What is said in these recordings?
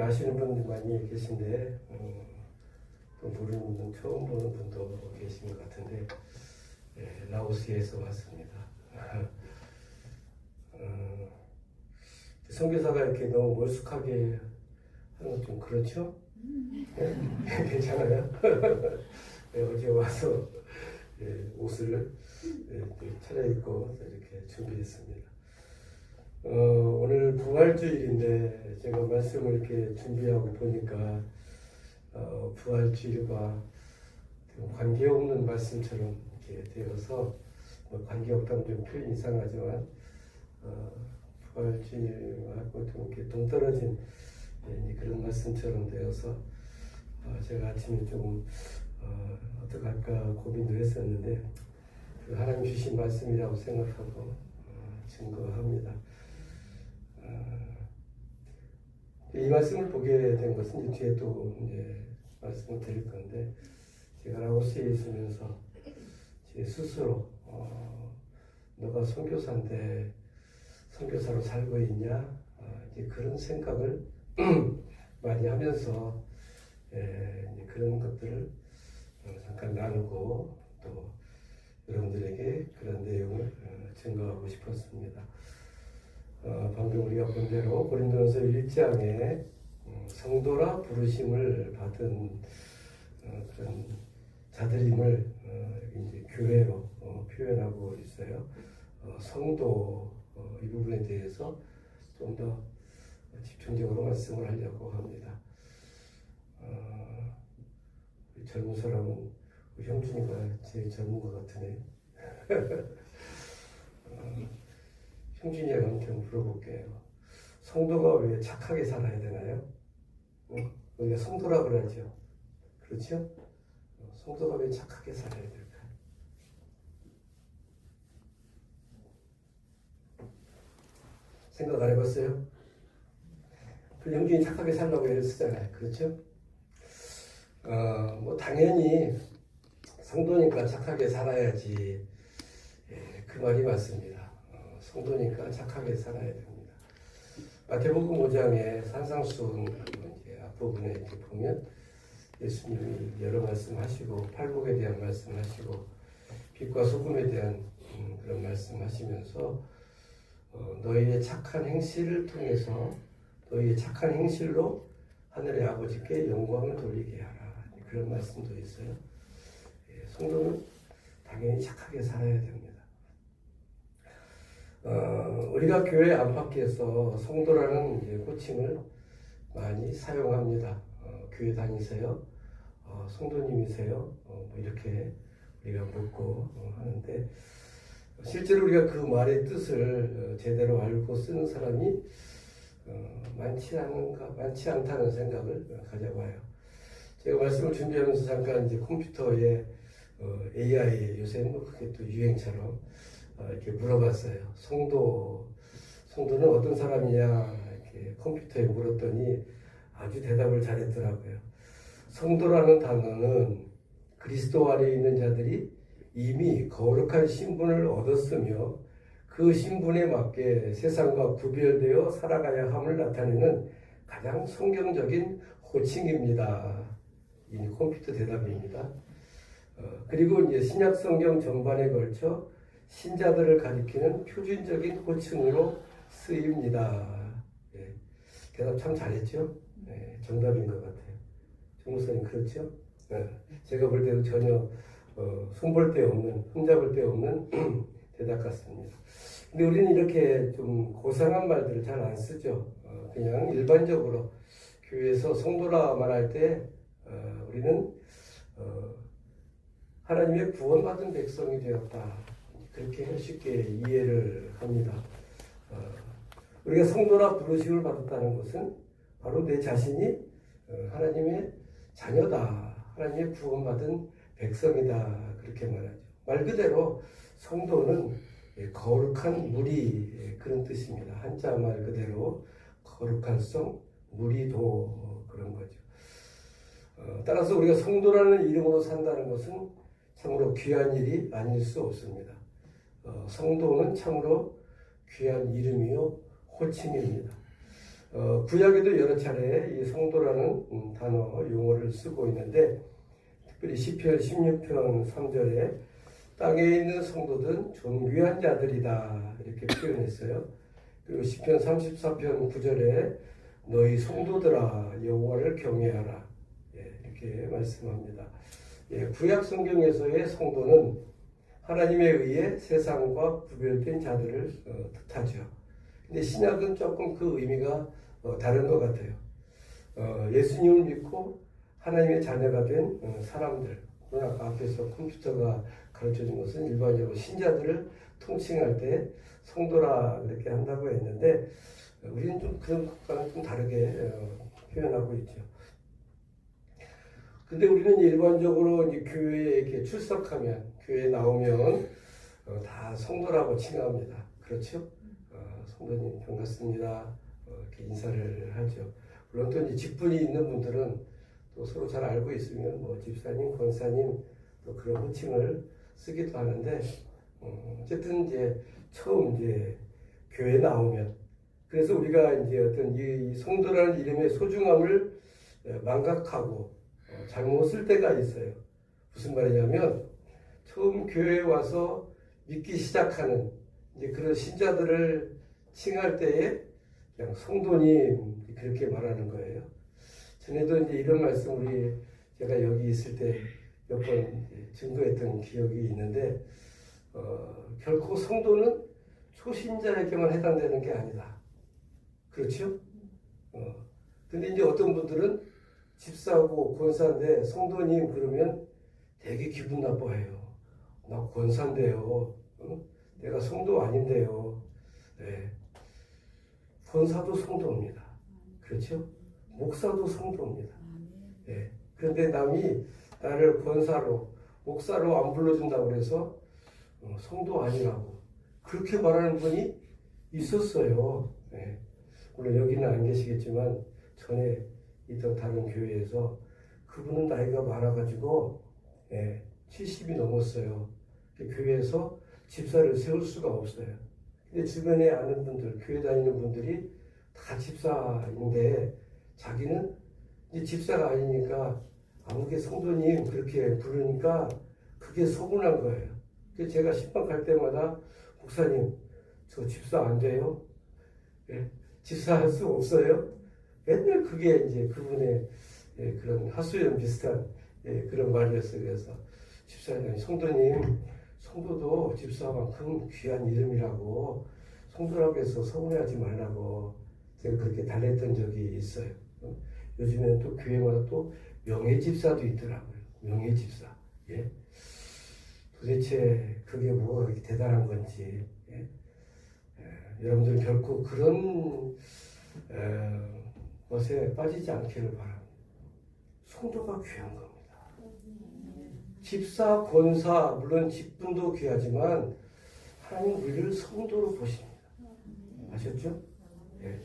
아시는 분들 많이 계신데 또 모르는 분, 처음 보는 분도 계신 것 같은데 라오스에서 왔습니다. 선교사가 이렇게 너무 멀쑥하게 하는 건 좀 그렇죠? 네? 괜찮아요? 네, 어제 와서 옷을 차려입고 이렇게 준비했습니다. 오늘 부활주일인데 제가 말씀을 이렇게 준비하고 보니까 부활주일과 관계없는 말씀처럼 이렇게 되어서 관계없다면 좀 표현이 이상하지만 부활주일하고 좀 이렇게 동떨어진 그런 말씀처럼 되어서 제가 아침에 조금 어떡할까 고민도 했었는데 하나님 주신 말씀이라고 생각하고 증거합니다. 이 말씀을 보게 된 것은 뒤에 또 이제 말씀을 드릴 건데 제가 라오스에 있으면서 제 스스로 너가 선교사인데 선교사로 살고 있냐 이제 그런 생각을 많이 하면서 이제 그런 것들을 잠깐 나누고 또 여러분들에게 그런 내용을 증거하고 싶었습니다. 방금 우리가 본 대로 고린도전서 1장에 성도라 부르심을 받은 그런 자들임을 이제 교회로 표현하고 있어요. 성도 이 부분에 대해서 좀 더 집중적으로 말씀을 하려고 합니다. 젊은 사람은 형준이가 제일 젊은 것 같으네. 형준이한테 한번 물어볼게요. 성도가 왜 착하게 살아야 되나요? 우리가 성도라 그러죠. 그렇죠? 성도가 왜 착하게 살아야 될까요? 생각 안 해봤어요? 그 형준이 착하게 살라고 애를 쓰잖아요. 그렇죠? 뭐 당연히 성도니까 착하게 살아야지. 그 말이 맞습니다. 성도니까 착하게 살아야 됩니다. 마태복음 5장의 산상수훈 앞부분에 이렇게 보면 예수님이 여러 말씀하시고 팔복에 대한 말씀하시고 빛과 소금에 대한 그런 말씀하시면서 너희의 착한 행실을 통해서 너희의 착한 행실로 하늘의 아버지께 영광을 돌리게 하라. 그런 말씀도 있어요. 성도는 당연히 착하게 살아야 됩니다. 우리가 교회 안팎에서 성도라는 이제 호칭을 많이 사용합니다. 교회 다니세요? 성도님이세요? 뭐 이렇게 우리가 묻고 하는데 실제로 우리가 그 말의 뜻을 제대로 알고 쓰는 사람이 많지 않다는 생각을 가져봐요. 제가 말씀을 준비하면서 잠깐 이제 컴퓨터에 AI 요새는 뭐 그게 또 유행처럼 이렇게 물어봤어요. 성도는 어떤 사람이냐 이렇게 컴퓨터에 물었더니 아주 대답을 잘했더라고요. 성도라는 단어는 그리스도 안에 있는 자들이 이미 거룩한 신분을 얻었으며 그 신분에 맞게 세상과 구별되어 살아가야 함을 나타내는 가장 성경적인 호칭입니다. 이 컴퓨터 대답입니다. 그리고 이제 신약 성경 전반에 걸쳐 신자들을 가리키는 표준적인 호칭으로 쓰입니다. 대답 참 잘했죠? 정답인 것 같아요. 정무사님 그렇죠? 제가 볼 때도 전혀 손볼 데 없는, 흠잡을 데 없는 대답 같습니다. 근데 우리는 이렇게 좀 고상한 말들을 잘 안 쓰죠. 그냥 일반적으로 교회에서 성도라 말할 때 우리는 하나님의 구원받은 백성이 되었다. 그렇게 쉽게 이해를 합니다. 우리가 성도라 부르심을 받았다는 것은 바로 내 자신이 하나님의 자녀다. 하나님의 구원받은 백성이다. 그렇게 말하죠. 말 그대로 성도는 거룩한 무리 그런 뜻입니다. 한자 말 그대로 거룩한 성, 무리도 그런 거죠. 따라서 우리가 성도라는 이름으로 산다는 것은 참으로 귀한 일이 아닐 수 없습니다. 성도는 참으로 귀한 이름이요 호칭입니다. 구약에도 여러 차례 이 성도라는 단어 용어를 쓰고 있는데 특별히 시편 16편 3절에 땅에 있는 성도들은 존귀한 자들이다 이렇게 표현했어요. 그리고 시편 34편 9절에 너희 성도들아 여호와를 경외하라 이렇게 말씀합니다. 구약 성경에서의 성도는 하나님에 의해 세상과 구별된 자들을 뜻하죠. 근데 신약은 조금 그 의미가 다른 것 같아요. 예수님을 믿고 하나님의 자녀가 된 사람들. 그러나 아까 앞에서 컴퓨터가 가르쳐준 것은 일반적으로 신자들을 통칭할 때 성도라 그렇게 한다고 했는데 우리는 좀 그런 것과는 좀 다르게 표현하고 있죠. 근데 우리는 일반적으로 이제 교회에 이렇게 출석하면, 교회에 나오면 다 성도라고 칭합니다. 그렇죠? 성도님 반갑습니다. 이렇게 인사를 하죠. 물론 또 이제 직분이 있는 분들은 또 서로 잘 알고 있으면 뭐 집사님, 권사님 또 그런 호칭을 쓰기도 하는데 어쨌든 이제 처음 이제 교회에 나오면 그래서 우리가 이제 어떤 이 성도라는 이름의 소중함을 망각하고 잘못 쓸 때가 있어요. 무슨 말이냐면 처음 교회에 와서 믿기 시작하는 이제 그런 신자들을 칭할 때에 그냥 성도님 그렇게 말하는 거예요. 전에도 이제 이런 말씀 제가 여기 있을 때 몇 번 증거했던 기억이 있는데 결코 성도는 초신자에게만 해당되는 게 아니다. 그렇죠? 근데 이제 어떤 분들은 집사고 권사인데 성도님 그러면 되게 기분 나빠해요. 나 권사인데요. 내가 성도 아닌데요. 네. 권사도 성도입니다. 그렇죠? 목사도 성도입니다. 네. 그런데 남이 나를 권사로, 목사로 안 불러준다고 해서 성도 아니라고 그렇게 말하는 분이 있었어요. 네. 물론 여기는 안 계시겠지만 전에 있던 다른 교회에서 그분은 나이가 많아가지고 70이 넘었어요. 교회에서 집사를 세울 수가 없어요. 근데 주변에 아는 분들, 교회 다니는 분들이 다 집사인데 자기는 이제 집사가 아니니까 아무개 성도님 그렇게 부르니까 그게 서운한 거예요. 그래서 제가 신방 갈 때마다 목사님 저 집사 안 돼요? 집사할 수 없어요? 맨날 그게 이제 그분의 그런 하소연 비슷한 그런 말이었어요. 그래서 집사님, 성도님, 성도도 집사만큼 귀한 이름이라고 성도라고 해서 서운해하지 말라고 제가 그렇게 달랬던 적이 있어요. 요즘에는 또 교회마다 또 명예집사도 있더라고요. 명예집사. 예? 도대체 그게 뭐가 그렇게 대단한 건지 여러분들 결코 그런 것에 빠지지 않기를 바랍니다. 성도가 귀한 겁니다. 집사, 권사, 물론 직분도 귀하지만 하나님 우리를 성도로 보십니다. 아셨죠? 예.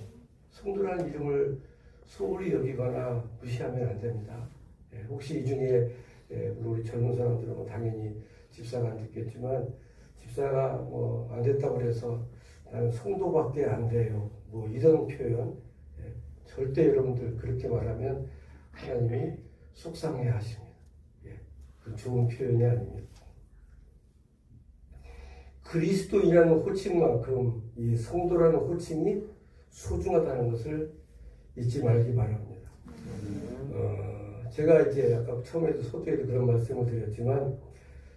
성도라는 이름을 소홀히 여기거나 무시하면 안 됩니다. 혹시 이 중에 물론 우리 젊은 사람들은 뭐 당연히 집사가 안 됐겠지만 집사가 뭐 안 됐다고 해서 나는 성도밖에 안 돼요. 뭐 이런 표현 절대 여러분들 그렇게 말하면 하나님이 속상해 하십니다. 그 좋은 표현이 아닙니다. 그리스도인이라는 호칭만큼 이 성도라는 호칭이 소중하다는 것을 잊지 말기 바랍니다. 제가 이제 아까 처음에도 서두에도 그런 말씀을 드렸지만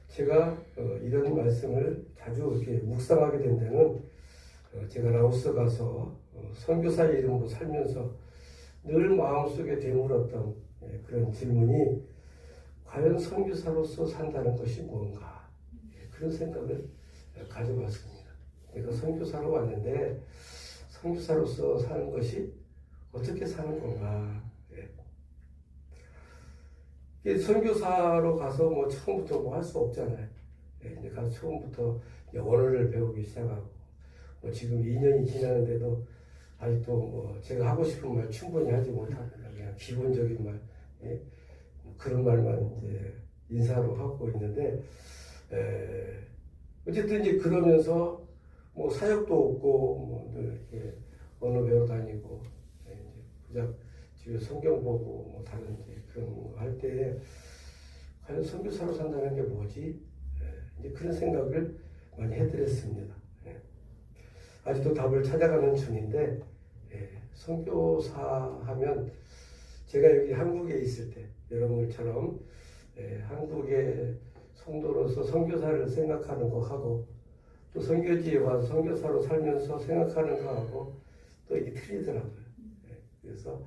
제가 이런 말씀을 자주 이렇게 묵상하게 된 데는 제가 라오스 가서 선교사의 이름으로 살면서 늘 마음속에 되물었던 그런 질문이 과연 선교사로서 산다는 것이 뭔가 그런 생각을 가져봤습니다. 내가 선교사로 왔는데 선교사로서 사는 것이 어떻게 사는 건가. 선교사로 가서 뭐 처음부터 뭐 할 수 없잖아요. 이제 가서 처음부터 언어를 배우기 시작하고 뭐 지금 2년이 지났는데도 아직도 뭐 제가 하고 싶은 말 충분히 하지 못합니다. 그냥 기본적인 말 그런 말만 이제 인사로 하고 있는데 어쨌든 이제 그러면서 뭐 사역도 없고 뭐 늘 이렇게 언어 배워 다니고 고작 집에 성경 보고 뭐 다른 이제 그런 거 할 때 과연 선교사로 산다는 게 뭐지? 이제 그런 생각을 많이 해드렸습니다. 아직도 답을 찾아가는 중인데 선교사 하면 제가 여기 한국에 있을 때 여러분들처럼 한국의 성도로서 선교사를 생각하는 거 하고 또 선교지에 와서 선교사로 살면서 생각하는 거 하고 또 이게 틀리더라고요. 그래서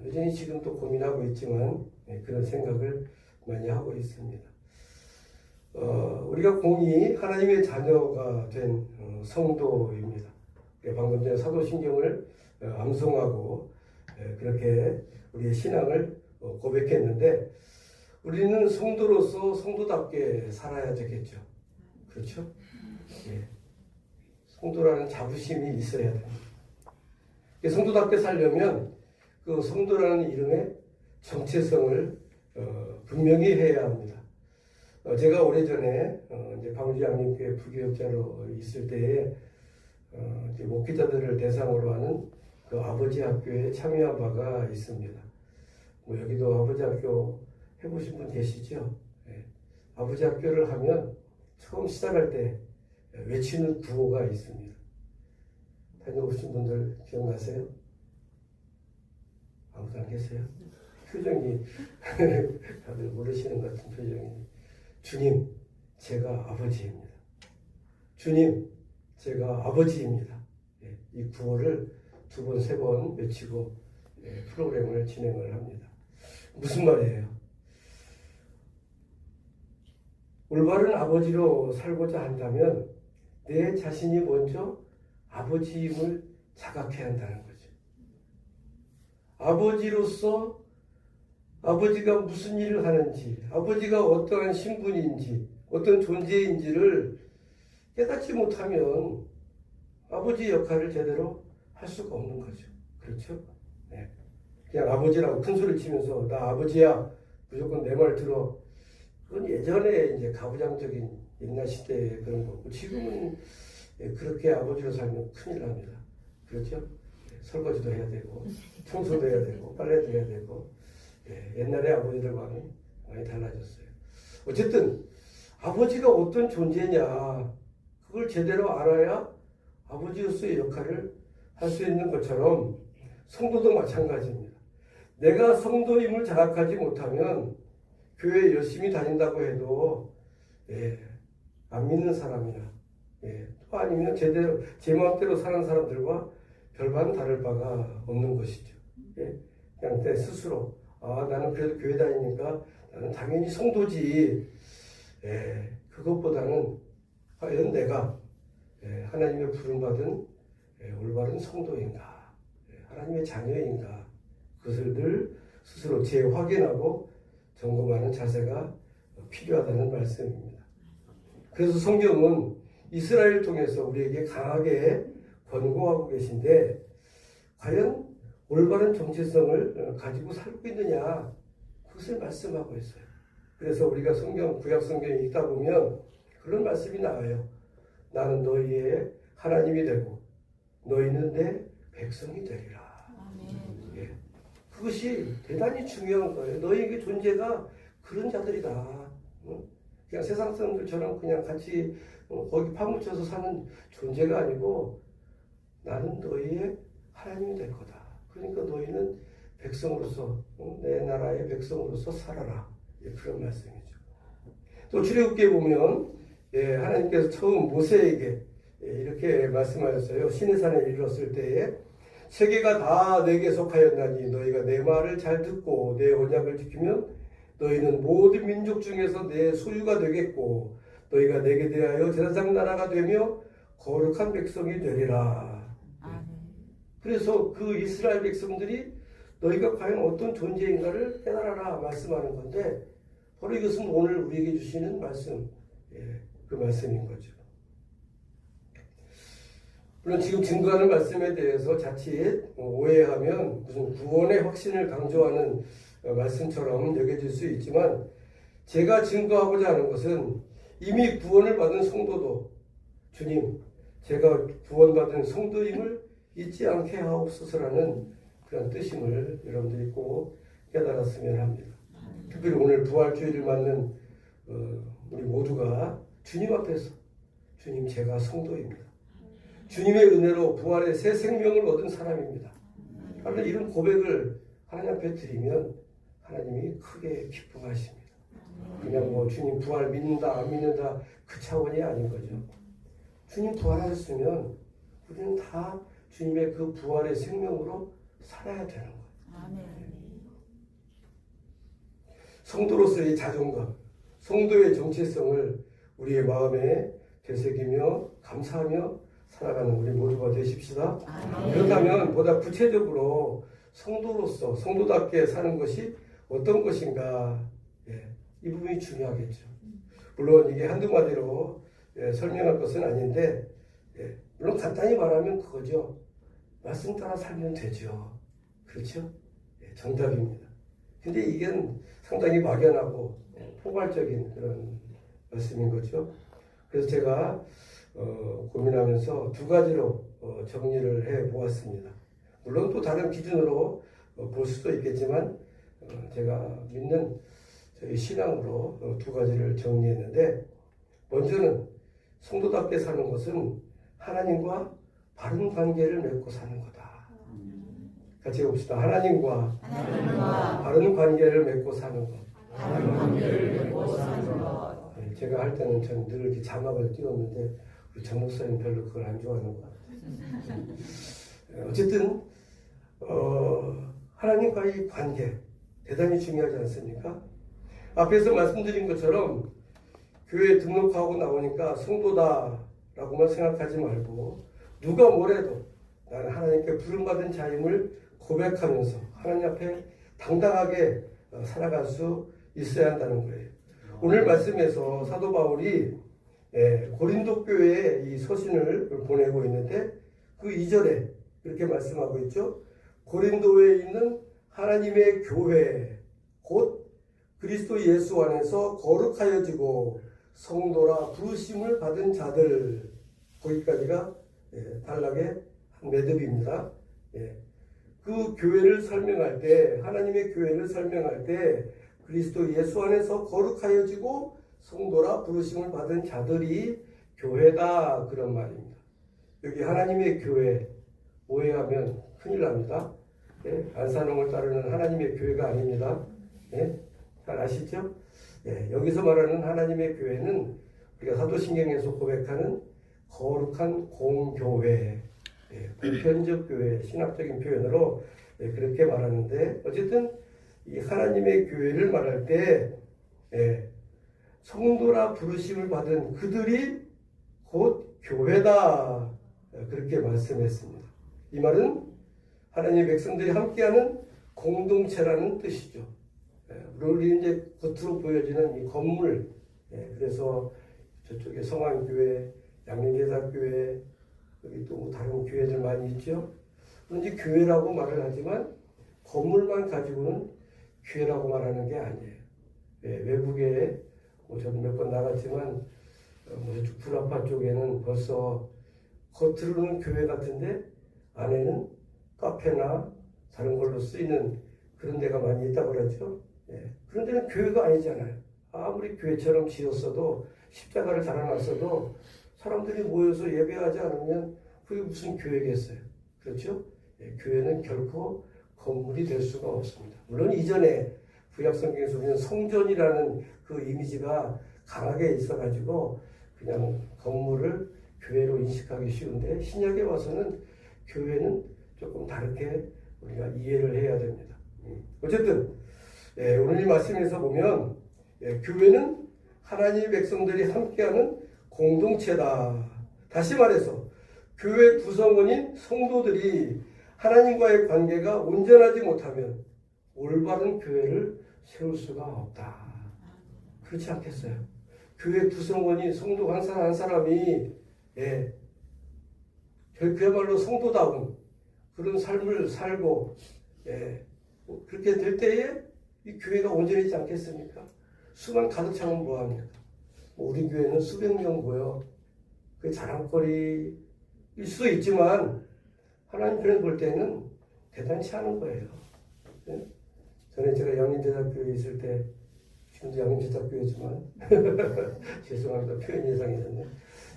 여전히 지금도 고민하고 있지만 그런 생각을 많이 하고 있습니다. 우리가 공이 하나님의 자녀가 된 성도입니다. 방금 전에 사도신경을 암송하고 그렇게 우리의 신앙을 고백했는데 우리는 성도로서 성도답게 살아야 되겠죠. 그렇죠? 성도라는 자부심이 있어야 됩니다. 성도답게 살려면 그 성도라는 이름의 정체성을 분명히 해야 합니다. 제가 오래전에 이제 광주양림교회 부교역자로 있을 때에 이제 목회자들을 대상으로 하는 그 아버지 학교에 참여한 바가 있습니다. 뭐 여기도 아버지 학교 해보신 분 계시죠? 아버지 학교를 하면 처음 시작할 때 외치는 구호가 있습니다. 다녀오신 분들 기억나세요? 아무도 안 계세요? 표정이 다들 모르시는 것 같은 표정이. 주님, 제가 아버지입니다. 주님, 제가 아버지입니다. 이 구호를 2번, 3번 외치고 프로그램을 진행을 합니다. 무슨 말이에요? 올바른 아버지로 살고자 한다면 내 자신이 먼저 아버지임을 자각해야 한다는 거죠. 아버지로서 아버지가 무슨 일을 하는지, 아버지가 어떠한 신분인지, 어떤 존재인지를 깨닫지 못하면 아버지 역할을 제대로 할 수가 없는 거죠. 그렇죠? 그냥 아버지라고 큰 소리 치면서 나 아버지야 무조건 내 말 들어. 그건 예전에 이제 가부장적인 옛날 시대에 그런 거고 지금은 그렇게 아버지로 살면 큰일 납니다. 그렇죠? 설거지도 해야 되고 청소도 해야 되고 빨래도 해야 되고 옛날에 아버지들과는 많이 달라졌어요. 어쨌든 아버지가 어떤 존재냐 그걸 제대로 알아야 아버지로서의 역할을 할 수 있는 것처럼 성도도 마찬가지입니다. 내가 성도임을 자각하지 못하면 교회 열심히 다닌다고 해도 안 믿는 사람이나 또 아니면 제대로 제 마음대로 사는 사람들과 별반 다를 바가 없는 것이죠. 그냥 내 스스로 나는 그래도 교회 다니니까 나는 당연히 성도지. 그것보다는 과연 내가 하나님의 부름받은 올바른 성도인가, 하나님의 자녀인가, 그것을 늘 스스로 재확인하고 점검하는 자세가 필요하다는 말씀입니다. 그래서 성경은 이스라엘을 통해서 우리에게 강하게 권고하고 계신데 과연 올바른 정체성을 가지고 살고 있느냐 그것을 말씀하고 있어요. 그래서 우리가 구약 성경 읽다 보면 그런 말씀이 나와요. 나는 너희의 하나님이 되고 너희는 내 백성이 되리라. 그것이 대단히 중요한 거예요. 너희의 존재가 그런 자들이다. 그냥 세상 사람들처럼 그냥 같이 거기 파묻혀서 사는 존재가 아니고 나는 너희의 하나님이 될 거다. 그러니까 너희는 백성으로서 내 나라의 백성으로서 살아라. 그런 말씀이죠. 또 출애굽기에 보면 하나님께서 처음 모세에게 이렇게 말씀하셨어요. 시내산에 이르렀을 때에 세계가 다 내게 속하였나니 너희가 내 말을 잘 듣고 내 언약을 지키면 너희는 모든 민족 중에서 내 소유가 되겠고 너희가 내게 대하여 제사장 나라가 되며 거룩한 백성이 되리라. 그래서 그 이스라엘 백성들이 너희가 과연 어떤 존재인가를 깨달아라 말씀하는 건데 바로 이것은 오늘 우리에게 주시는 말씀, 그 말씀인 거죠. 물론 지금 증거하는 말씀에 대해서 자칫 오해하면 무슨 구원의 확신을 강조하는 말씀처럼 여겨질 수 있지만 제가 증거하고자 하는 것은 이미 구원을 받은 성도도 주님, 제가 구원받은 성도임을 잊지 않게 하옵소서라는 그런 그런 뜻임을 여러분들이 꼭 깨달았으면 합니다. 특별히 오늘 부활주의를 맞는 우리 모두가 주님 앞에서 주님 제가 성도입니다. 주님의 은혜로 부활의 새 생명을 얻은 사람입니다. 하는 이런 고백을 하나님 앞에 드리면 하나님이 크게 기뻐하십니다. 그냥 뭐 주님 부활 믿는다 안 믿는다 그 차원이 아닌 거죠. 주님 부활하셨으면 우리는 다 주님의 그 부활의 생명으로 살아야 되는 거예요. 아멘. 성도로서의 자존감, 성도의 정체성을 우리의 마음에 되새기며 감사하며 살아가는 우리 모두가 되십시다. 아멘. 그렇다면 보다 구체적으로 성도로서 성도답게 사는 것이 어떤 것인가, 이 부분이 중요하겠죠. 물론 이게 한두 마디로 설명할 것은 아닌데, 물론 간단히 말하면 그거죠. 말씀 따라 살면 되죠. 그렇죠? 정답입니다. 근데 이건 상당히 막연하고 포괄적인 그런 말씀인 거죠. 그래서 제가 고민하면서 두 가지로 정리를 해 보았습니다. 물론 또 다른 기준으로 볼 수도 있겠지만 제가 믿는 저희 신앙으로 두 가지를 정리했는데, 먼저는 성도답게 사는 것은 하나님과 바른 관계를 맺고 사는 거다. 같이 해봅시다. 하나님과 바른 관계를 맺고 사는 것. 제가 할 때는 전 늘 이렇게 자막을 띄웠는데 우리 정 목사님 별로 그걸 안 좋아하는 것 같아요. 어쨌든 하나님과의 관계 대단히 중요하지 않습니까? 앞에서 말씀드린 것처럼 교회에 등록하고 나오니까 성도다라고만 생각하지 말고 누가 뭐래도 나는 하나님께 부름받은 자임을 고백하면서 하나님 앞에 당당하게 살아갈 수 있어야 한다는 거예요. 오늘 말씀에서 사도 바울이 고린도 교회에 이 서신을 보내고 있는데 그 2절에 이렇게 말씀하고 있죠. 고린도에 있는 하나님의 교회 곧 그리스도 예수 안에서 거룩하여지고 성도라 부르심을 받은 자들, 거기까지가 단락의 한 매듭입니다. 그 교회를 설명할 때, 하나님의 교회를 설명할 때 그리스도 예수 안에서 거룩하여지고 성도라 부르심을 받은 자들이 교회다, 그런 말입니다. 여기 하나님의 교회 오해하면 큰일 납니다. 안산홍을 따르는 하나님의 교회가 아닙니다. 잘 아시죠? 여기서 말하는 하나님의 교회는 우리가 사도신경에서 고백하는 거룩한 공교회, 보편적 교회, 신학적인 표현으로 그렇게 말하는데, 어쨌든 이 하나님의 교회를 말할 때 성도라 부르심을 받은 그들이 곧 교회다, 그렇게 말씀했습니다. 이 말은 하나님의 백성들이 함께하는 공동체라는 뜻이죠. 우리 이제 겉으로 보여지는 이 건물, 그래서 저쪽에 성안교회, 양림제사교회, 여기 또 다른 교회들 많이 있죠. 그런데 교회라고 말을 하지만 건물만 가지고는 교회라고 말하는 게 아니에요. 외국에 저도 몇 번 나갔지만 저쪽 불아파 쪽에는 벌써 겉으로는 교회 같은데 안에는 카페나 다른 걸로 쓰이는 그런 데가 많이 있다고 그러죠. 그런 데는 교회가 아니잖아요. 아무리 교회처럼 지었어도 십자가를 달아놨어도 사람들이 모여서 예배하지 않으면 그게 무슨 교회겠어요. 그렇죠? 교회는 결코 건물이 될 수가 없습니다. 물론 이전에 구약성경에서 우리는 성전이라는 그 이미지가 강하게 있어가지고 그냥 건물을 교회로 인식하기 쉬운데, 신약에 와서는 교회는 조금 다르게 우리가 이해를 해야 됩니다. 어쨌든 오늘 이 말씀에서 보면 교회는 하나님의 백성들이 함께하는 공동체다. 다시 말해서 교회 구성원인 성도들이 하나님과의 관계가 온전하지 못하면 올바른 교회를 세울 수가 없다. 그렇지 않겠어요? 교회 구성원이 성도 한 사람 한 사람이 그야말로 성도다운 그런 삶을 살고 그렇게 될 때에 이 교회가 온전해지지 않겠습니까? 수만 가득 차면 뭐합니까? 우리 교회는 수백 명 모여 그 자랑거리일 수도 있지만 하나님 편에 볼 때는 대단치 않은 거예요. 예? 전에 제가 양림제작교회에 있을 때, 지금도 양림제작교회지만 죄송합니다. 표현 이상해졌네.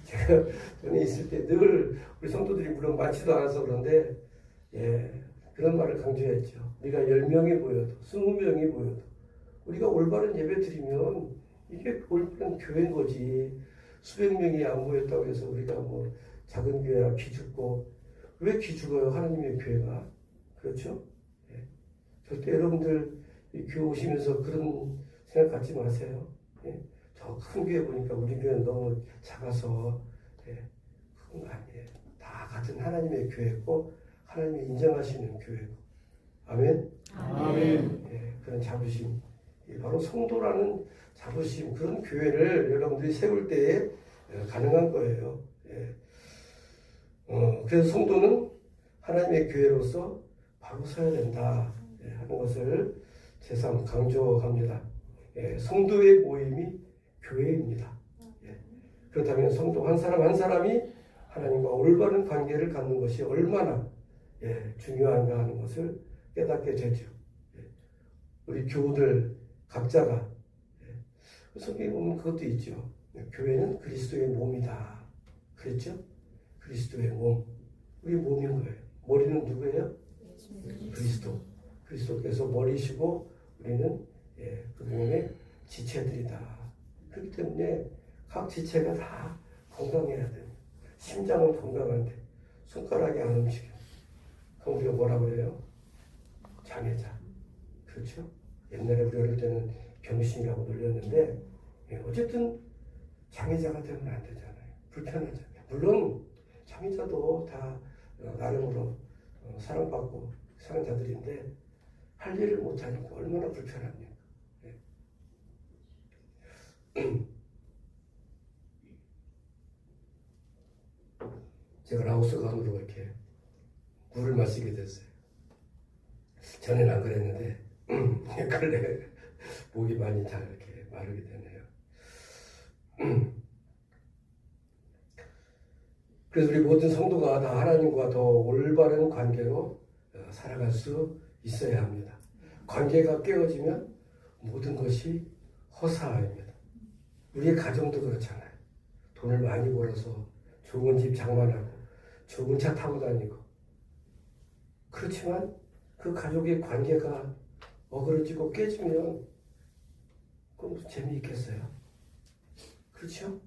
제가 전에 있을 때 늘 우리 성도들이 물론 많지도 않아서 그런데 그런 말을 강조했죠. 우리가 10명이 모여도 20명이 모여도 우리가 올바른 예배 드리면 이게 올바른 교회인 거지. 수백 명이 안 모였다고 해서 우리가 뭐 작은 교회라 기죽고, 왜 기죽어요? 하나님의 교회가. 그렇죠? 절대 여러분들 이 교회 오시면서 그런 생각 갖지 마세요. 저 큰 교회 보니까 우리 교회는 너무 작아서 그건 아니에요. 다 같은 하나님의 교회고 하나님이 인정하시는 교회고. 아멘? 아멘. 그런 자부심, 바로 성도라는 자부심, 그런 교회를 여러분들이 세울 때에 가능한 거예요. 그래서 성도는 하나님의 교회로서 바로 서야 된다 하는 것을 제3 강조합니다. 성도의 모임이 교회입니다. 그렇다면 성도 한 사람 한 사람이 하나님과 올바른 관계를 갖는 것이 얼마나 중요한가 하는 것을 깨닫게 되죠. 우리 교우들 각자가 성경에 보면 그것도 있죠. 교회는 그리스도의 몸이다. 그랬죠? 그리스도의 몸. 우리 몸인 거예요. 머리는 누구예요? 그리스도. 그리스도께서 머리시고 우리는 그 몸의 지체들이다. 그렇기 때문에 각 지체가 다 건강해야 돼요. 심장은 건강한데 손가락이 안 움직여. 그럼 우리가 뭐라 그래요? 장애자. 그렇죠? 옛날에 우리 어릴 때는 병신이라고 놀렸는데 어쨌든 장애자가 되면 안 되잖아요. 불편하잖아요. 물론 장애자도 다 나름으로 사랑받고 사는 자들인데 할 일을 못하니까 얼마나 불편합니까? 제가 라오스 강으로 이렇게 물을 마시게 됐어요. 전에는 안 그랬는데 근래 목이 많이 잘 이렇게 마르게 되네요. 그래서 우리 모든 성도가 다 하나님과 더 올바른 관계로 살아갈 수 있어야 합니다. 관계가 깨어지면 모든 것이 허사입니다. 우리의 가정도 그렇잖아요. 돈을 많이 벌어서 좋은 집 장만하고 좋은 차 타고 다니고, 그렇지만 그 가족의 관계가 어그러지고 깨지면 그건 무슨 재미있겠어요? 그렇죠?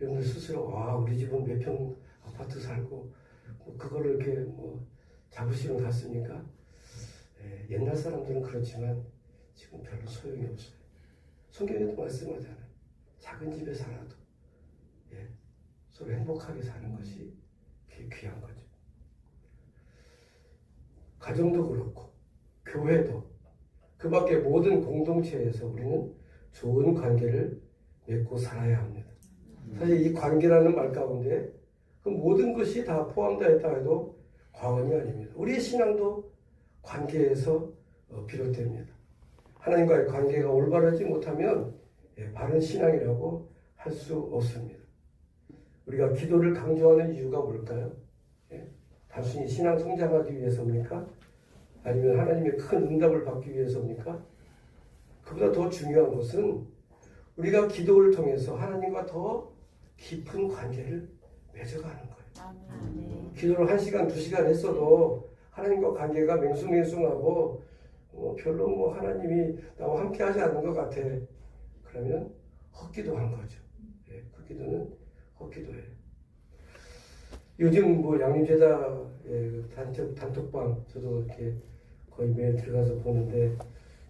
여러분들 스스로 우리 집은 몇 평 아파트 살고 그거를 이렇게 자부심을 갖습니까? 옛날 사람들은 그렇지만 지금 별로 소용이 없어요. 성경에도 말씀하잖아요. 작은 집에 살아도 서로 행복하게 사는 것이 귀한 거죠. 가정도 그렇고 교회도, 그 밖에 모든 공동체에서 우리는 좋은 관계를 맺고 살아야 합니다. 사실 이 관계라는 말 가운데 그 모든 것이 다 포함되어 있다 해도 과언이 아닙니다. 우리의 신앙도 관계에서 비롯됩니다. 하나님과의 관계가 올바르지 못하면 바른 신앙이라고 할 수 없습니다. 우리가 기도를 강조하는 이유가 뭘까요? 단순히 신앙 성장하기 위해서입니까? 아니면 하나님의 큰 응답을 받기 위해서입니까? 그보다 더 중요한 것은 우리가 기도를 통해서 하나님과 더 깊은 관계를 맺어가는 거예요. 기도를 1시간, 2시간 했어도 하나님과 관계가 맹숭맹숭하고 별로 하나님이 나와 함께 하지 않는 것 같아. 그러면 헛기도한 거죠. 그 기도는 헛기도예요. 요즘 양림제자 단톡방 저도 이렇게 거의 매일 들어가서 보는데,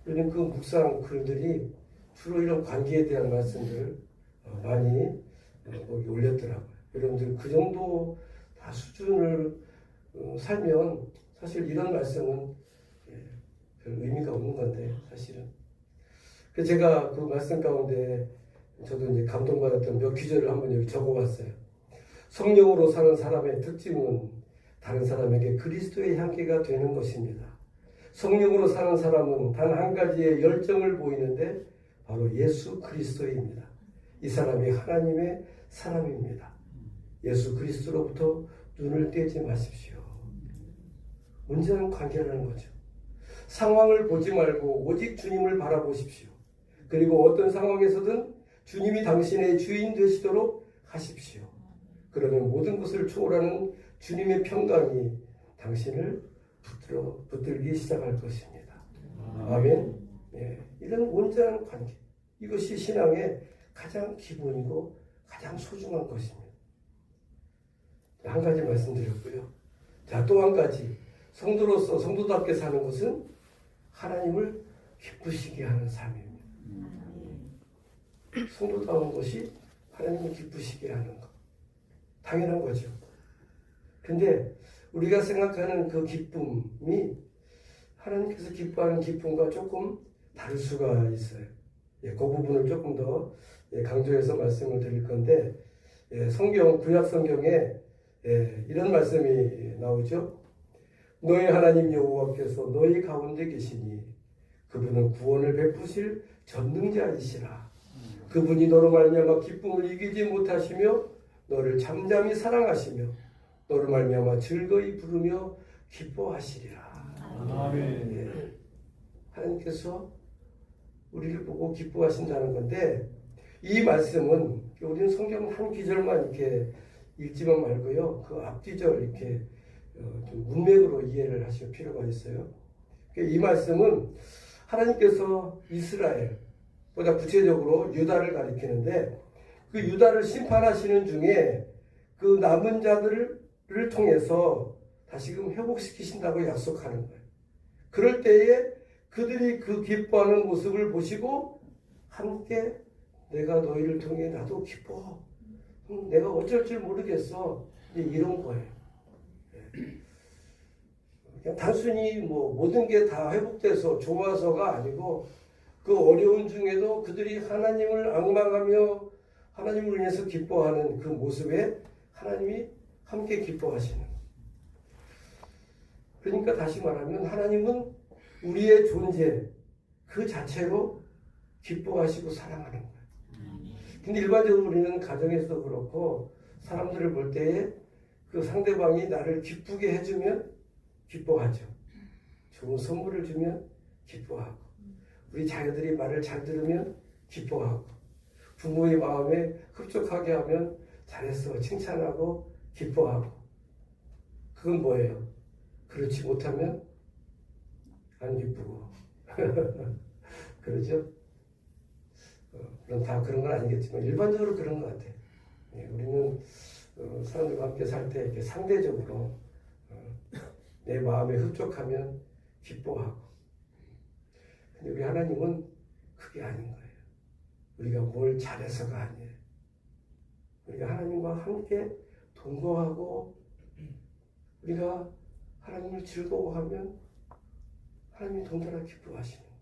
요즘 그 묵상 글들이 주로 이런 관계에 대한 말씀들을 많이 거기 올렸더라고요. 여러분들 그 정도 다 수준을 살면 사실 이런 말씀은 별 의미가 없는 건데, 사실은. 그래서 제가 그 말씀 가운데 저도 이제 감동받았던 몇 구절을 한번 여기 적어봤어요. 성령으로 사는 사람의 특징은 다른 사람에게 그리스도의 향기가 되는 것입니다. 성령으로 사는 사람은 단 한 가지의 열정을 보이는데 바로 예수 그리스도입니다. 이 사람이 하나님의 사람입니다. 예수 그리스도로부터 눈을 떼지 마십시오. 온전한 관계라는 거죠. 상황을 보지 말고 오직 주님을 바라보십시오. 그리고 어떤 상황에서든 주님이 당신의 주인 되시도록 하십시오. 그러면 모든 것을 초월하는 주님의 평강이 당신을 붙들기 시작할 것입니다. 아멘. 예, 이런 온전한 관계, 이것이 신앙의 가장 기본이고 가장 소중한 것입니다. 한 가지 말씀드렸고요. 자, 또 한 가지, 성도로서 성도답게 사는 것은 하나님을 기쁘시게 하는 삶입니다. 성도다운 것이 하나님을 기쁘시게 하는 것, 당연한 거죠. 근데 우리가 생각하는 그 기쁨이 하나님께서 기뻐하는 기쁨과 조금 다를 수가 있어요. 예, 그 부분을 조금 더 강조해서 말씀을 드릴 건데, 성경, 구약 성경에 이런 말씀이 나오죠. 너희 하나님 여호와께서 너희 가운데 계시니 그분은 구원을 베푸실 전능자이시라. 그분이 너로 말미암아 기쁨을 이기지 못하시며 너를 잠잠히 사랑하시며 너로 말미암아 즐거이 부르며 기뻐하시리라. 아멘. 예. 하나님께서 우리를 보고 기뻐하신다는 건데, 이 말씀은 우리는 성경 한 기절만 이렇게 읽지만 말고요, 그 앞뒤절 이렇게 좀 문맥으로 이해를 하실 필요가 있어요. 이 말씀은 하나님께서 이스라엘보다 구체적으로 유다를 가리키는데, 그 유다를 심판하시는 중에 그 남은 자들을 통해서 다시금 회복시키신다고 약속하는 거예요. 그럴 때에 그들이 그 기뻐하는 모습을 보시고 함께 내가 너희를 통해 나도 기뻐. 내가 어쩔 줄 모르겠어. 이런 거예요. 그냥 단순히 뭐 모든 게 다 회복돼서 좋아서가 아니고, 그 어려운 중에도 그들이 하나님을 앙망하며 하나님을 위해서 기뻐하는 그 모습에 하나님이 함께 기뻐하시는. 그러니까 다시 말하면 하나님은 우리의 존재 그 자체로 기뻐하시고 사랑하는 거예요. 근데 일반적으로 우리는 가정에서도 그렇고 사람들을 볼 때에 그 상대방이 나를 기쁘게 해주면 기뻐하죠. 좋은 선물을 주면 기뻐하고, 우리 자녀들이 말을 잘 들으면 기뻐하고, 부모의 마음에 흡족하게 하면 잘했어 칭찬하고 기뻐하고. 그건 뭐예요? 그렇지 못하면 안 기쁘고. 그러죠? 물론 다 그런 건 아니겠지만 일반적으로 그런 것 같아요. 우리는 사람들과 함께 살 때 이렇게 상대적으로 내 마음에 흡족하면 기뻐하고. 근데 우리 하나님은 그게 아닌 거예요. 우리가 뭘 잘해서가 아니에요. 우리가 하나님과 함께 동거하고 우리가 하나님을 즐거워하면 하나님이 동달아 기뻐하시는 거예요.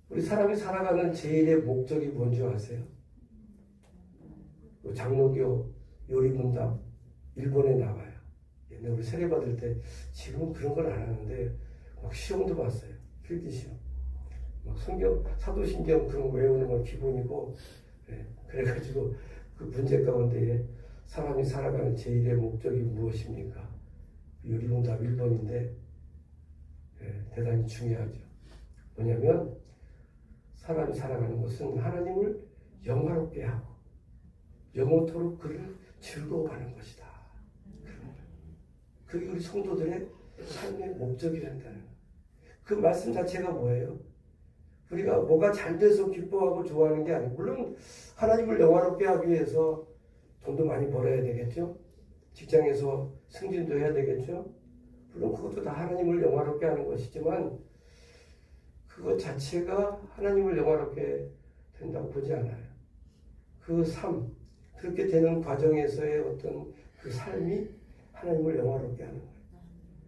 우리 사람이 살아가는 제일의 목적이 뭔지 아세요? 장로교 요리문답 일본에 나와요. 옛날에 우리 세례 받을 때, 지금은 그런 걸 안 하는데 막 시험도 봤어요. 필기 시험. 막 성경, 사도신경 그런 거 외우는 건 기본이고, 그래가지고 그 문제 가운데에 사람이 살아가는 제일의 목적이 무엇입니까? 요리문답 1번인데 대단히 중요하죠. 뭐냐면 사람이 살아가는 것은 하나님을 영화롭게 하고 영원토록 그를 즐거워하는 것이다. 그게 우리 성도들의 삶의 목적이 된다는 거예요. 그 말씀 자체가 뭐예요? 우리가 뭐가 잘 돼서 기뻐하고 좋아하는 게 아니고, 물론 하나님을 영화롭게 하기 위해서 돈도 많이 벌어야 되겠죠. 직장에서 승진도 해야 되겠죠. 물론 그것도 다 하나님을 영화롭게 하는 것이지만 그것 자체가 하나님을 영화롭게 된다고 보지 않아요. 그 삶, 그렇게 되는 과정에서의 어떤 그 삶이 하나님을 영화롭게 하는 거예요.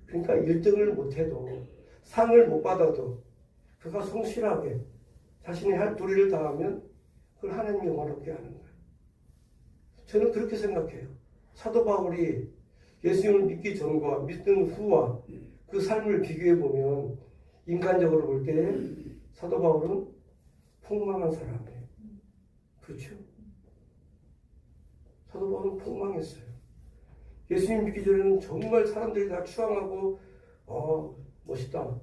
그러니까 1등을 못해도, 상을 못 받아도 그가 성실하게 자신이 할 도리를 다하면 그걸 하나님이 영화롭게 하는 거예요. 저는 그렇게 생각해요. 사도 바울이 예수님을 믿기 전과 믿는 후와 그 삶을 비교해 보면 인간적으로 볼 때 사도 바울은 폭망한 사람이에요. 그렇죠? 사도 바울은 폭망했어요. 예수님 믿기 전에는 정말 사람들이 다 추앙하고 멋있다,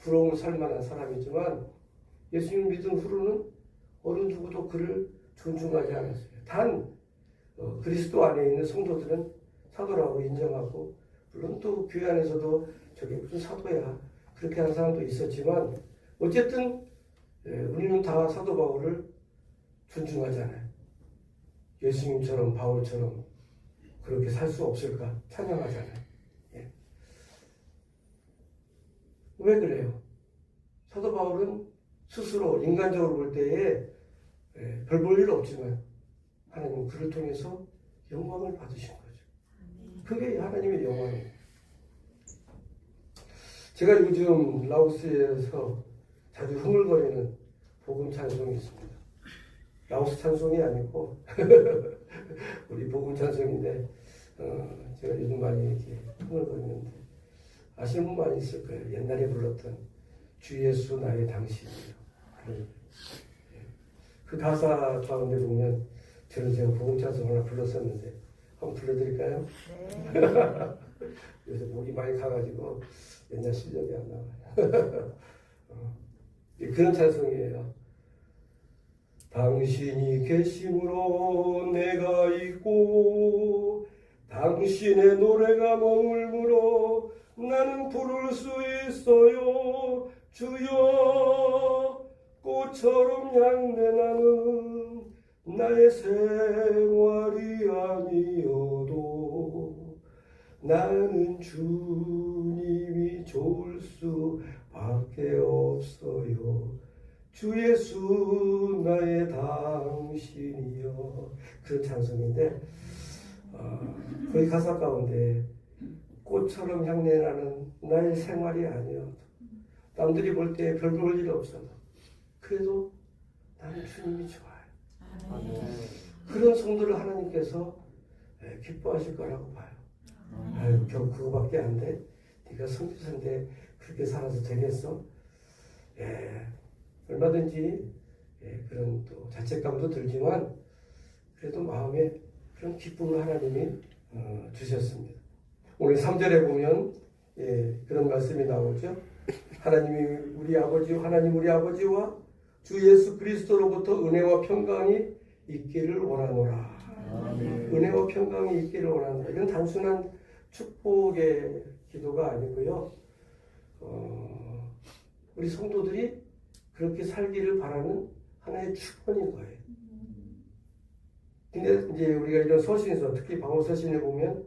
부러움을 살 만한 사람이지만 예수님 믿은 후로는 어느 누구도 그를 존중하지 않았어요. 단 그리스도 안에 있는 성도들은 사도라고 인정하고, 물론 또 교회 안에서도 저게 무슨 사도야 그렇게 하는 사람도 있었지만 어쨌든 우리는 다 사도 바울을 존중하잖아요. 예수님처럼 바울처럼 그렇게 살 수 없을까 찬양하잖아요. 예. 왜 그래요? 사도 바울은 스스로 인간적으로 볼 때에 별 볼 일 없지만 하나님은 그를 통해서 영광을 받으신 거죠. 그게 하나님의 영광이에요. 제가 요즘 라오스에서 자주 흥얼거리는 복음 찬송이 있습니다. 라오스 찬송이 아니고 우리 복음 찬송인데 제가 요즘 많이 이렇게 흥얼거리는데 아시는 분 많이 있을 거예요. 옛날에 불렀던 주 예수 나의 당신이요. 그 가사 가운데 보면 저는 제가 복음 찬송 하나 불렀었는데 한번 불러드릴까요? 네. 요새 목이 많이 가가지고 옛날 실력이 안 나와요. 그런 찬송이에요. 당신이 계심으로 내가 있고 당신의 노래가 머물므로 나는 부를 수 있어요. 주여 꽃처럼 향내 나는 나의 생활이 아니어도 나는 주님이 좋을 수밖에 없어요. 주 예수 나의 당신이여. 그런 찬송인데 거기 가사 가운데 꽃처럼 향내나는 나의 생활이 아니어도, 남들이 볼 때 별 볼 일 없어도 그래도 나는 주님이 좋아요. 그런 성도를 하나님께서 기뻐하실 거라고 봐요. 아유, 겨우 그거밖에 안 돼? 네가 선교사인데 그렇게 살아서 되겠어? 얼마든지 그런 또 자책감도 들지만 그래도 마음에 그런 기쁨을 하나님이 주셨습니다. 오늘 3절에 보면 그런 말씀이 나오죠. 하나님 우리 아버지와 주 예수 그리스도로부터 은혜와 평강이 있기를 원하노라. 은혜와 평강이 있기를 원하노라. 이건 단순한 축복의 기도가 아니고요. 우리 성도들이 그렇게 살기를 바라는 하나의 축원인 거예요. 근데 이제 우리가 이런 서신에서, 특히 바울 서신에 보면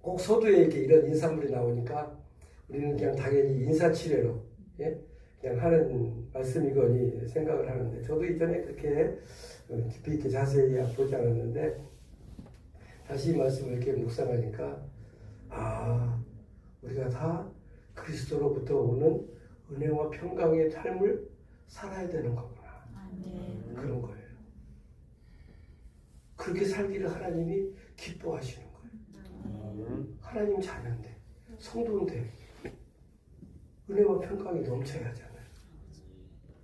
꼭 서두에 이렇게 이런 인사물이 나오니까 우리는 그냥 당연히 인사치레로 그냥 하는 말씀이거니 생각을 하는데, 저도 이전에 그렇게 깊이 있게 자세히 보지 않았는데 다시 이 말씀을 이렇게 묵상하니까 우리가 다 그리스도로부터 오는 은혜와 평강의 삶을 살아야 되는 거구나. 그런 거예요. 그렇게 살기를 하나님이 기뻐하시는 거예요. 하나님 자녀인데, 성도인데 은혜와 평강이 넘쳐야 하잖아요.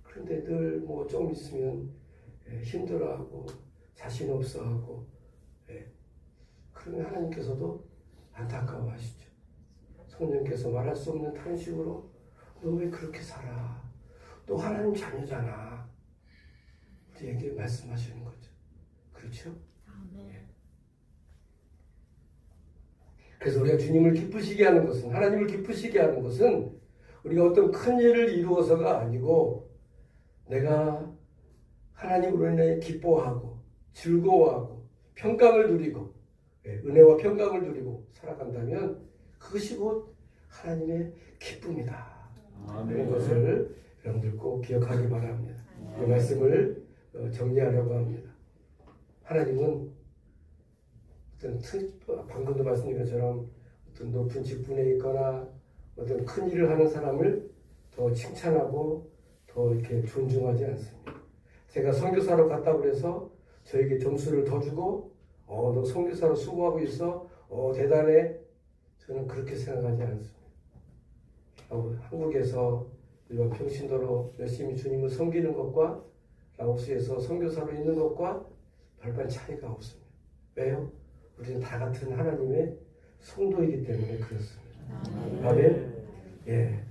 그런데 늘 뭐 좀 있으면 힘들어하고 자신 없어하고, 그러면 하나님께서도 안타까워하시죠. 성령께서 말할 수 없는 탄식으로 너 왜 그렇게 살아? 너 하나님 자녀잖아. 우리에게 말씀하시는 거죠. 그렇죠? 그래서 우리가 주님을 기쁘시게 하는 것은, 하나님을 기쁘시게 하는 것은 우리가 어떤 큰 일을 이루어서가 아니고 내가 하나님으로 인해 기뻐하고 즐거워하고 평강을 누리고 은혜와 평강을 누리고 살아간다면 그것이 곧 하나님의 기쁨이다. 이런 것을 여러분들 꼭 기억하기 바랍니다. 이 말씀을 정리하려고 합니다. 하나님은 방금도 말씀드린 것처럼 어떤 높은 직분에 있거나 어떤 큰 일을 하는 사람을 더 칭찬하고 더 이렇게 존중하지 않습니다. 제가 선교사로 갔다고 해서 저에게 점수를 더 주고 너 선교사로 수고하고 있어, 대단해. 저는 그렇게 생각하지 않습니다. 한국에서 일반 평신도로 열심히 주님을 섬기는 것과 라오스에서 선교사로 있는 것과 별반 차이가 없습니다. 왜요? 우리는 다 같은 하나님의 성도이기 때문에 그렇습니다. 아멘. 예.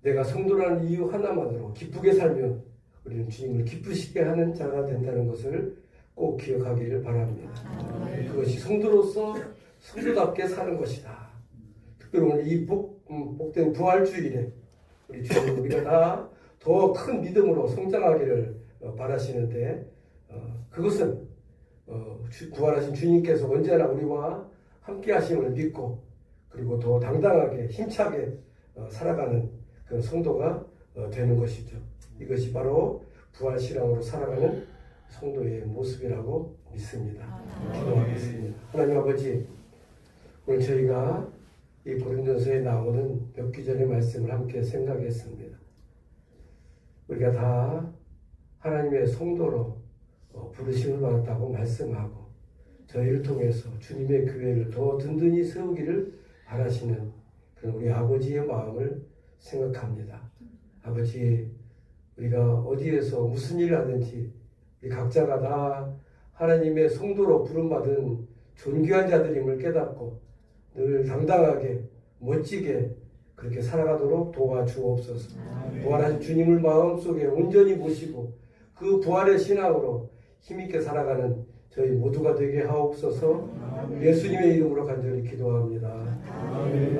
내가 성도라는 이유 하나만으로 기쁘게 살면 우리는 주님을 기쁘시게 하는 자가 된다는 것을 꼭 기억하기를 바랍니다. 그것이 성도로서 성도답게 사는 것이다. 특별히 오늘 이 복된 부활주일에 우리 주님 우리가 다 더 큰 믿음으로 성장하기를 바라시는데 그것은 부활하신 주님께서 언제나 우리와 함께 하심을 믿고 그리고 더 당당하게 힘차게 살아가는 그런 성도가 되는 것이죠. 이것이 바로 부활신앙으로 살아가는 성도의 모습이라고 믿습니다. 기도하겠습니다. 하나님 아버지, 오늘 저희가 이 고린도서에 나오는 몇 구절의 말씀을 함께 생각했습니다. 우리가 다 하나님의 성도로 부르심을 받았다고 말씀하고 저희를 통해서 주님의 교회를 더 든든히 세우기를 바라시는 그런 우리 아버지의 마음을 생각합니다. 아버지, 우리가 어디에서 무슨 일을 하든지 우리 각자가 다 하나님의 성도로 부름받은 존귀한 자들임을 깨닫고 늘 당당하게 멋지게 그렇게 살아가도록 도와주옵소서. 부활하신 주님을 마음속에 온전히 모시고 그 부활의 신앙으로 힘있게 살아가는 저희 모두가 되게 하옵소서. 예수님의 이름으로 간절히 기도합니다. 아멘.